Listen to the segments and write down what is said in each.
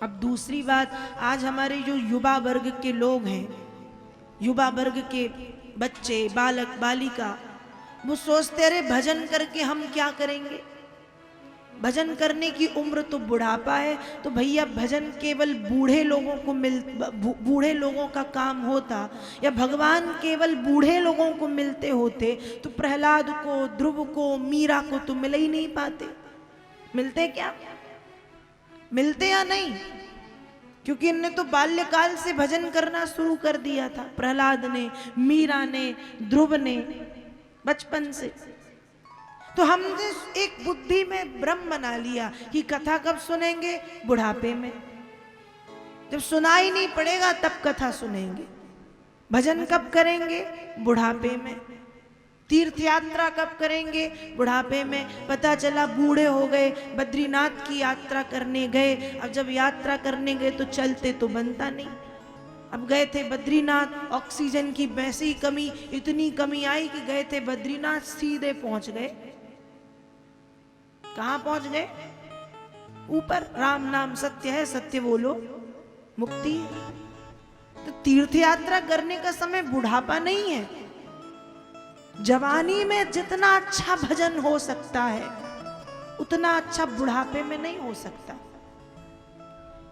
अब दूसरी बात, आज हमारे जो युवा वर्ग के लोग हैं, युवा वर्ग के बच्चे, बालक बालिका, वो सोचते अरे भजन करके हम क्या करेंगे, भजन करने की उम्र तो बुढ़ापा है। तो भैया भजन केवल बूढ़े लोगों को बूढ़े लोगों का काम होता, या भगवान केवल बूढ़े लोगों को मिलते होते तो प्रहलाद को, ध्रुव को, मीरा को तो मिल ही नहीं पाते। मिलते क्या? मिलते या नहीं? क्योंकि इनने तो बाल्यकाल से भजन करना शुरू कर दिया था, प्रहलाद ने, मीरा ने, ध्रुव ने, बचपन से। तो हमने एक बुद्धि में भ्रम बना लिया कि कथा कब सुनेंगे? बुढ़ापे में, जब सुनाई नहीं पड़ेगा तब कथा सुनेंगे। भजन कब करेंगे? बुढ़ापे में। तीर्थ यात्रा कब करेंगे? बुढ़ापे में। पता चला बूढ़े हो गए, बद्रीनाथ की यात्रा करने गए। अब जब यात्रा करने गए तो चलते तो बनता नहीं। अब गए थे बद्रीनाथ, ऑक्सीजन की वैसी ही कमी, इतनी कमी आई कि गए थे बद्रीनाथ, सीधे पहुंच गए। कहां पहुंच गए? ऊपर। राम नाम सत्य है, सत्य बोलो मुक्ति है। तो तीर्थ यात्रा करने का समय बुढ़ापा नहीं है। जवानी में जितना अच्छा भजन हो सकता है उतना अच्छा बुढ़ापे में नहीं हो सकता,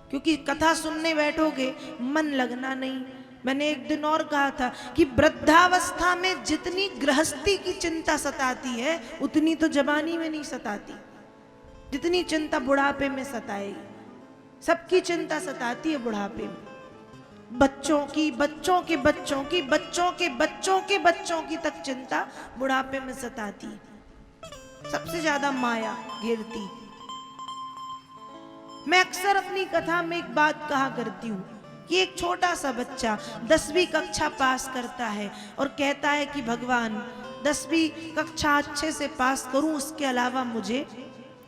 क्योंकि कथा सुनने बैठोगे मन लगना नहीं। मैंने एक दिन और कहा था कि वृद्धावस्था में जितनी गृहस्थी की चिंता सताती है उतनी तो जवानी में नहीं सताती, जितनी चिंता बुढ़ापे में सताएगी। सबकी चिंता सताती है बुढ़ापे में, बच्चों की, बच्चों के बच्चों की, बच्चों के बच्चों के बच्चों की तक चिंता बुढ़ापे में सताती है। सबसे ज्यादा माया घेरती। मैं अक्सर अपनी कथा में एक बात कहा करती हूं कि एक छोटा सा बच्चा 10वीं कक्षा पास करता है और कहता है कि भगवान 10वीं कक्षा अच्छे से पास करूं, उसके अलावा मुझे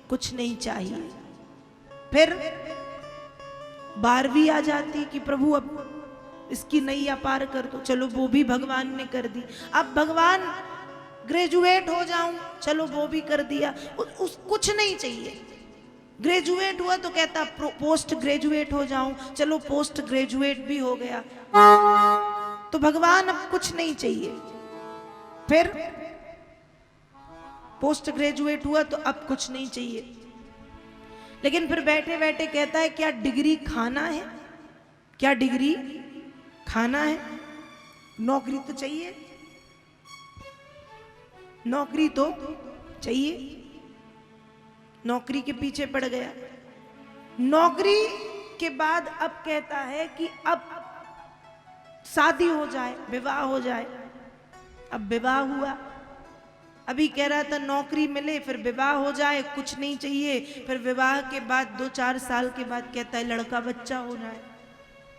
कुछ नहीं चाहिए। फिर 12वीं आ जाती कि प्रभु अब इसकी नैया पार कर दो। चलो वो भी भगवान ने कर दी। अब भगवान ग्रेजुएट हो जाऊं, चलो वो भी कर दिया। उस कुछ नहीं चाहिए। ग्रेजुएट हुआ तो कहता पोस्ट ग्रेजुएट हो जाऊं, चलो पोस्ट ग्रेजुएट भी हो गया। तो भगवान अब कुछ नहीं चाहिए। फिर पोस्ट ग्रेजुएट हुआ तो अब कुछ नहीं चाहिए। लेकिन फिर बैठे बैठे कहता है क्या डिग्री खाना है? क्या डिग्री खाना है? नौकरी तो चाहिए, नौकरी तो चाहिए। नौकरी के पीछे पड़ गया। नौकरी के बाद अब कहता है कि अब शादी हो जाए, विवाह हो जाए। अब विवाह हुआ। अभी कह रहा था नौकरी मिले फिर विवाह हो जाए, कुछ नहीं चाहिए। फिर विवाह के बाद 2-4 साल के बाद कहता है लड़का बच्चा हो जाए।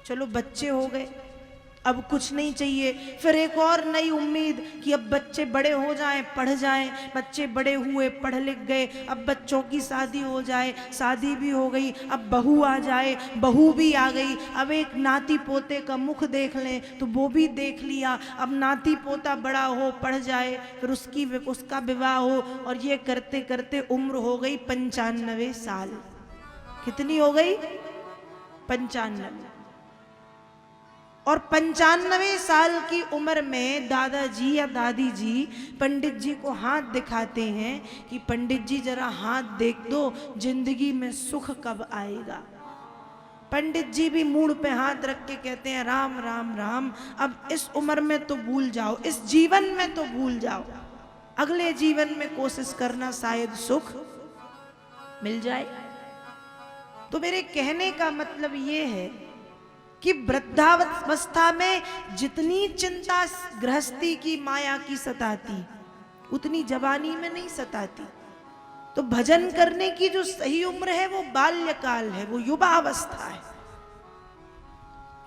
चलो बच्चे हो गए, अब कुछ नहीं चाहिए। फिर एक और नई उम्मीद कि अब बच्चे बड़े हो जाएं, पढ़ जाएं। बच्चे बड़े हुए, पढ़ लिख गए, अब बच्चों की शादी हो जाए। शादी भी हो गई, अब बहू आ जाए, बहू भी आ गई। अब एक नाती पोते का मुख देख लें तो वो भी देख लिया। अब नाती पोता बड़ा हो, पढ़ जाए, फिर उसका विवाह हो। और ये करते करते उम्र हो गई 95 साल। कितनी हो गई? 95। और 95 साल की उम्र में दादाजी या दादी जी पंडित जी को हाथ दिखाते हैं कि पंडित जी जरा हाथ देख दो, जिंदगी में सुख कब आएगा। पंडित जी भी मूड पे हाथ रख के कहते हैं राम राम राम, अब इस उम्र में तो भूल जाओ, इस जीवन में तो भूल जाओ, अगले जीवन में कोशिश करना, शायद सुख मिल जाए। तो मेरे कहने का मतलब ये है कि वृद्धावस्था में जितनी चिंता गृहस्थी की, माया की सताती, उतनी जवानी में नहीं सताती। तो भजन करने की जो सही उम्र है वो बाल्यकाल है, वो युवावस्था है।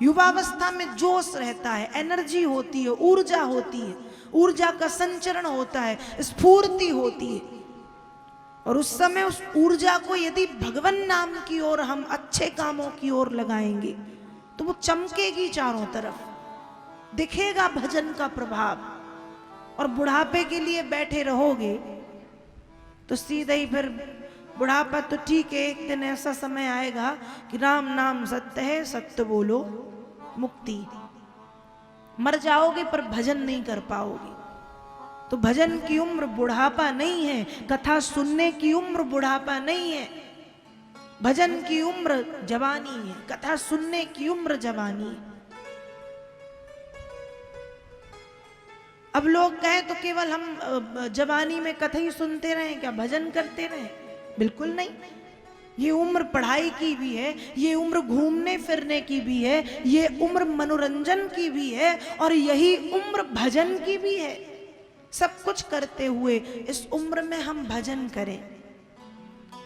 युवावस्था में जोश रहता है, एनर्जी होती है, ऊर्जा होती है, ऊर्जा का संचरण होता है, स्फूर्ति होती है। और उस समय उस ऊर्जा को यदि भगवान नाम की ओर, हम अच्छे कामों की ओर लगाएंगे तो वो चमकेगी चारों तरफ, दिखेगा भजन का प्रभाव। और बुढ़ापे के लिए बैठे रहोगे तो सीधे ही फिर बुढ़ापा तो ठीक है, एक दिन ऐसा समय आएगा कि राम नाम सत्य है, सत्य बोलो मुक्ति। मर जाओगे पर भजन नहीं कर पाओगे। तो भजन की उम्र बुढ़ापा नहीं है, कथा सुनने की उम्र बुढ़ापा नहीं है। भजन की उम्र जवानी है, कथा सुनने की उम्र जवानी है। अब लोग कहें तो केवल हम जवानी में कथा ही सुनते रहें क्या, भजन करते रहें? बिल्कुल नहीं। ये उम्र पढ़ाई की भी है, ये उम्र घूमने फिरने की भी है, ये उम्र मनोरंजन की भी है, और यही उम्र भजन की भी है। सब कुछ करते हुए इस उम्र में हम भजन करें।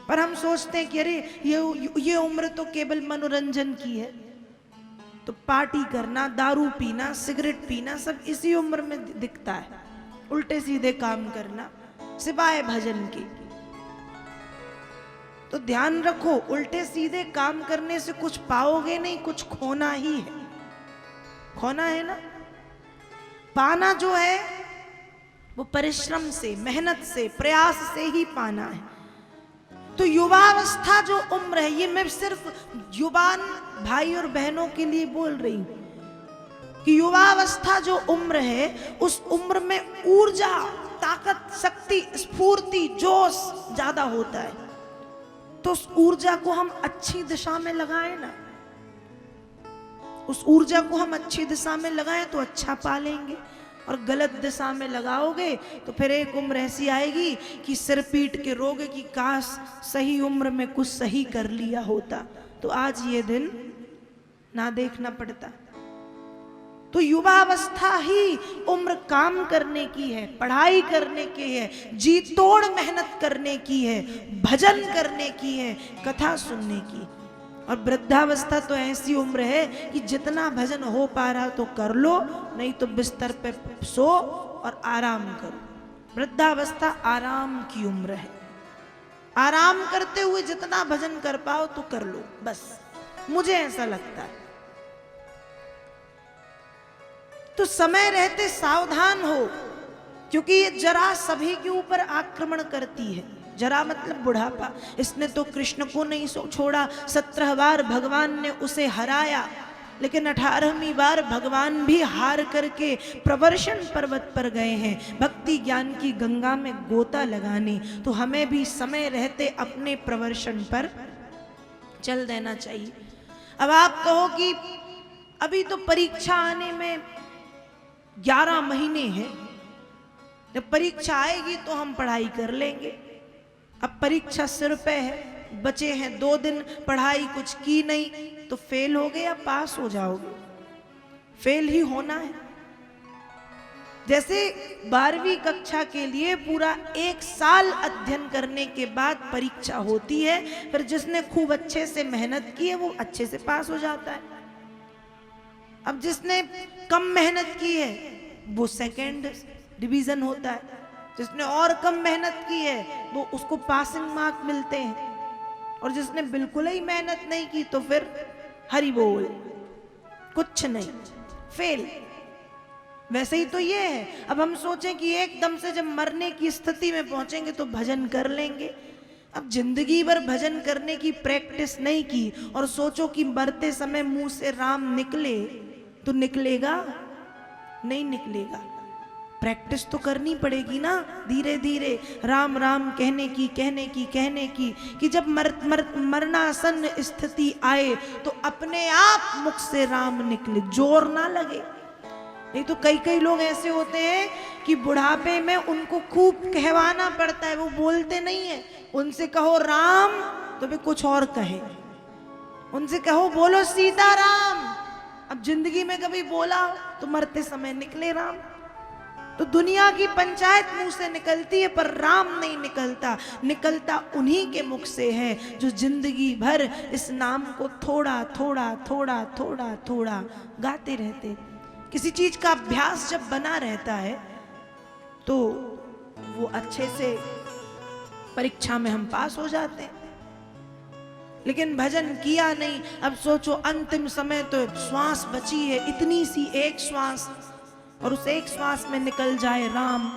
पर हम सोचते हैं कि अरे ये उम्र तो केवल मनोरंजन की है, तो पार्टी करना, दारू पीना, सिगरेट पीना सब इसी उम्र में दिखता है। उल्टे सीधे काम करना सिवाय भजन के। तो ध्यान रखो, उल्टे सीधे काम करने से कुछ पाओगे नहीं, कुछ खोना ही है। खोना है ना। पाना जो है वो परिश्रम से, मेहनत से, प्रयास से ही पाना है। तो युवावस्था जो उम्र है, ये मैं सिर्फ युवान भाई और बहनों के लिए बोल रही हूं कि युवावस्था जो उम्र है, उस उम्र में ऊर्जा, ताकत, शक्ति, स्फूर्ति, जोश ज्यादा होता है। तो उस ऊर्जा को हम अच्छी दिशा में लगाएं ना, उस ऊर्जा को हम अच्छी दिशा में लगाएं तो अच्छा पालेंगे। और गलत दिशा में लगाओगे तो फिर एक उम्र ऐसी आएगी कि सिर पीट के रोगे कि काश सही उम्र में कुछ सही कर लिया होता, तो आज ये दिन ना देखना पड़ता। तो युवावस्था ही उम्र काम करने की है, पढ़ाई करने की है, जी तोड़ मेहनत करने की है, भजन करने की है, कथा सुनने की। और वृद्धावस्था तो ऐसी उम्र है कि जितना भजन हो पा रहा तो कर लो, नहीं तो बिस्तर पे सो और आराम करो। वृद्धावस्था आराम की उम्र है। आराम करते हुए जितना भजन कर पाओ तो कर लो, बस मुझे ऐसा लगता है। तो समय रहते सावधान हो, क्योंकि ये जरा सभी के ऊपर आक्रमण करती है। जरा मतलब बुढ़ापा। इसने तो कृष्ण को नहीं छोड़ा, 17 बार भगवान ने उसे हराया, लेकिन 18वीं बार भगवान भी हार करके प्रवर्षण पर्वत पर गए हैं भक्ति ज्ञान की गंगा में गोता लगाने। तो हमें भी समय रहते अपने प्रवर्षण पर चल देना चाहिए। अब आप कहो कि अभी तो परीक्षा आने में 11 महीने हैं, जब परीक्षा आएगी तो हम पढ़ाई कर लेंगे। अब परीक्षा सिर पे है, बचे हैं 2 दिन, पढ़ाई कुछ की नहीं तो फेल हो गए या पास हो जाओगे? फेल ही होना है। जैसे 12वीं कक्षा के लिए पूरा 1 साल अध्ययन करने के बाद परीक्षा होती है, फिर जिसने खूब अच्छे से मेहनत की है वो अच्छे से पास हो जाता है। अब जिसने कम मेहनत की है वो 2nd डिवीजन होता है, जिसने और कम मेहनत की है वो उसको पासिंग मार्क मिलते हैं, और जिसने बिल्कुल ही मेहनत नहीं की तो फिर हरि बोल, कुछ नहीं, फेल। वैसे ही तो ये है। अब हम सोचें कि एकदम से जब मरने की स्थिति में पहुंचेंगे तो भजन कर लेंगे। अब जिंदगी भर भजन करने की प्रैक्टिस नहीं की और सोचो कि मरते समय मुंह से राम निकले, तो निकलेगा? नहीं निकलेगा। प्रैक्टिस तो करनी पड़ेगी ना, धीरे धीरे राम राम कहने की कि जब मरणासन स्थिति आए तो अपने आप मुख से राम निकले, जोर ना लगे। नहीं तो कई लोग ऐसे होते हैं कि बुढ़ापे में उनको खूब कहवाना पड़ता है, वो बोलते नहीं है। उनसे कहो राम तो वे कुछ और कहे, उनसे कहो बोलो सीताराम, अब जिंदगी में कभी बोला तो मरते समय निकले राम। तो दुनिया की पंचायत मुंह से निकलती है पर राम नहीं निकलता। निकलता उन्हीं के मुख से है जो जिंदगी भर इस नाम को थोड़ा थोड़ा थोड़ा थोड़ा थोड़ा गाते रहते। किसी चीज का अभ्यास जब बना रहता है तो वो अच्छे से परीक्षा में हम पास हो जाते हैं। लेकिन भजन किया नहीं, अब सोचो अंतिम समय तो श्वास बची है, इतनी सी एक श्वास, और उस एक श्वास में निकल जाए राम,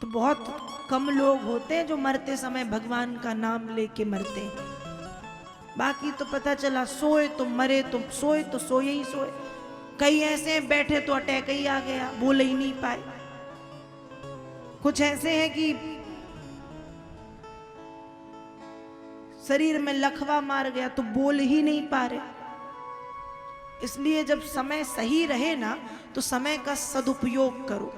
तो बहुत कम लोग होते हैं जो मरते समय भगवान का नाम लेके मरते हैं। बाकी तो पता चला सोए तो मरे, तो सोए ही सोए। कई ऐसे हैं बैठे तो अटैक ही आ गया, बोल ही नहीं पाए। कुछ ऐसे हैं कि शरीर में लकवा मार गया तो बोल ही नहीं पा रहे। इसलिए जब समय सही रहे ना तो समय का सदुपयोग करो।